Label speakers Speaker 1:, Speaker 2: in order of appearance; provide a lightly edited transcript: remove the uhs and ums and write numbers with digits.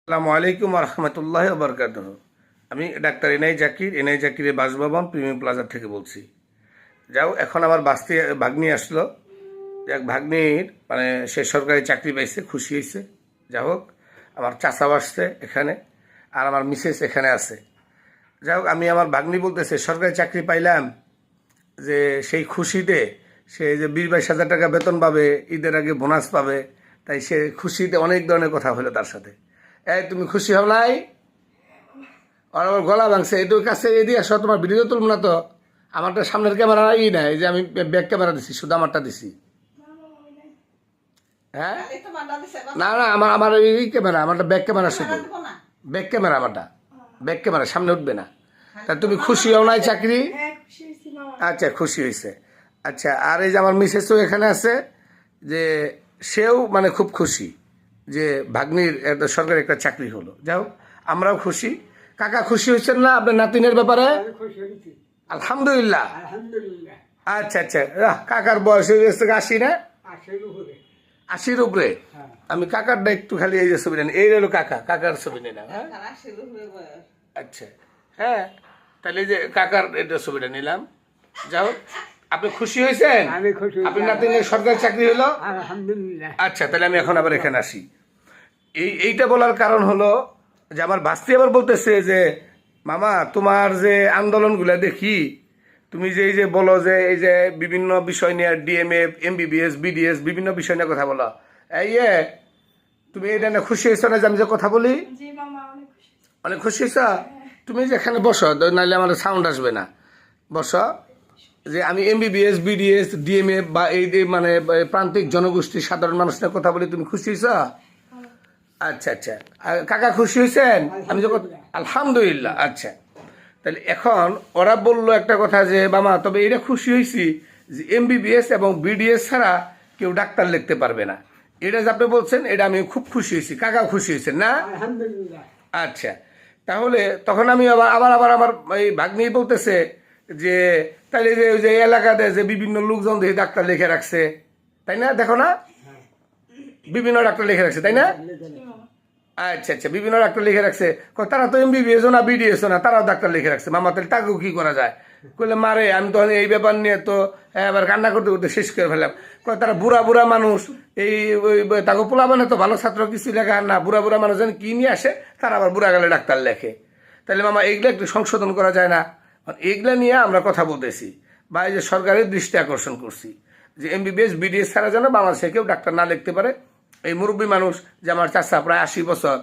Speaker 1: আসসালামু আলাইকুম রহমতুল্লাহ বরকাতুহ। আমি ডাক্তার এনআই জাকিরের বাসভবন প্রিমিয়াম প্লাজা থেকে বলছি। যাও এখন আমার ভাগ্নি আসলো। যাক, ভাগ্নির মানে সে সরকারি চাকরি পাইছে, খুশি হয়েছে। যা হোক, আমার চাচাও আসছে এখানে, আর আমার মিসেস এখানে আছে। যাই হোক, আমি আমার ভাগ্নি বলতেছে সরকারি চাকরি পাইলাম, যে সেই খুশিতে সে যে 20-22 হাজার টাকা বেতন পাবে, ঈদের আগে বোনাস পাবে, তাই সে খুশিতে অনেক ধরনের কথা হলো তার সাথে। এই তুমি খুশি হও নাই? আর আমার গলা ভাঙছে, একটু কাছে এদিকে আসো, তোমার ভিডিও তুলব না তো। আমারটা সামনের ক্যামেরা না, এই যে আমি ব্যাক ক্যামেরা দিছি, শুধু আমারটা দিছি। হ্যাঁ, না না, আমার আমার এই ক্যামেরা, আমারটা ব্যাক ক্যামেরা, শুধু ব্যাক ক্যামেরা, আমারটা ব্যাক ক্যামেরা, সামনে উঠবে না। তা তুমি খুশি হও নাই চাকরি? আচ্ছা, খুশি হয়েছে। আচ্ছা, আর এই যে আমার মিসেসও এখানে আছে, যে সেও মানে খুব খুশি যে ভাগ্নির একটা সরকারি একটা চাকরি হলো। যাই হোক, আমরাও খুশি। কাকা খুশি হয়েছেন না আপনার নাতিনের ব্যাপারে? আলহামদুলিল্লাহ। আচ্ছা আচ্ছা, কাকার বয়স হয়ে গেছে 80 না? 80-র উপরে। আমি কাকারটা একটু খালি এই যে ছবি নেন, এই হলো কাকার ছবি নিলাম। হ্যাঁ, আচ্ছা, হ্যাঁ, তাহলে এই যে কাকার এটা ছবিটা নিলাম। যাও, আপনি খুশি হয়েছেন? আপনি নাতিনের সরকারি চাকরি হলো?
Speaker 2: আলহামদুলিল্লাহ।
Speaker 1: আচ্ছা, তাহলে আমি এখন আবার এখানে আসি। এইটা বলার কারণ হলো যে আমার ভাস্তি আবার বলতেছে যে মামা, তোমার যে আন্দোলনগুলা দেখি, তুমি যে এই যে বলো যে এই যে বিভিন্ন বিষয় নিয়ে ডিএমএ, এমবিবিএস, বিডিএস, বিভিন্ন বিষয় নিয়ে কথা বলো, এই তুমি এটা না খুশি হয়েছো না যে আমি যে কথা বলি?
Speaker 3: জি মামা, অনেক খুশি।
Speaker 1: অনেক খুশি হয়েছো? তুমি যেখানে বসো, নাহলে আমার সাউন্ড আসবে না, বসো। যে আমি এমবিবিএস, বিডিএস, ডিএমএ বা এই যে মানে প্রান্তিক জনগোষ্ঠীর সাধারণ মানুষের কথা বলি, তুমি খুশি হয়েছ? আচ্ছা আচ্ছা, আর কাকা খুশি হয়েছেন? আমি যখন আলহামদুলিল্লাহ। আচ্ছা, তাহলে এখন ওরা বললো একটা কথা যে মামা, তবে এটা খুশি হয়েছি যে এমবিবিএস এবং বিডিএস ছাড়া কেউ ডাক্তার লিখতে পারবে না। এটা যে আপনি বলছেন, এটা আমি খুব খুশি হয়েছি। কাকাও খুশি হয়েছেন না?
Speaker 2: আলহামদুলিল্লাহ।
Speaker 1: আচ্ছা, তাহলে তখন আমি আবার আবার আবার আমার এই ভাগ্নি বলতেছে যে তাইলে যে ওই যে এলাকাতে যে বিভিন্ন লোকজন দেখে ডাক্তার লিখে রাখছে, তাই না? দেখো না, বিভিন্ন ডাক্তার লিখে রাখছে, তাই না? আচ্ছা আচ্ছা, বিভিন্ন ডাক্তার লিখে রাখছে। তারা তো এমবিবিএস না, বিডিএস না, তারাও ডাক্তার লিখে রাখছে। মামা, তাহলে তাকেও কি করা যায়? কইলে মারে, আমি তো এই ব্যাপার নিয়ে তো এবার কান্না করতে করতে শেষ করে ফেললাম। তারা বুড়া বুড়া মানুষ, এই তাকে পোলা মানে তো ভালো ছাত্র কিছু লেখা না, বুড়া বুড়া মানুষ যেন কি নিয়ে আসে, তারা আবার বুড়া গেলে ডাক্তার লেখে। তাহলে মামা, এইগুলো একটু সংশোধন করা যায় না? এইগুলা নিয়ে আমরা কথা বলতেছি, বা এই যে সরকারের দৃষ্টি আকর্ষণ করছি যে এমবিবিএস, বিডিএস ছাড়া যেন বাংলাদেশে কেউ ডাক্তার না লিখতে পারে। এই মুরব্বী মানুষ, যে আমার চাচা প্রায় 80 বছর,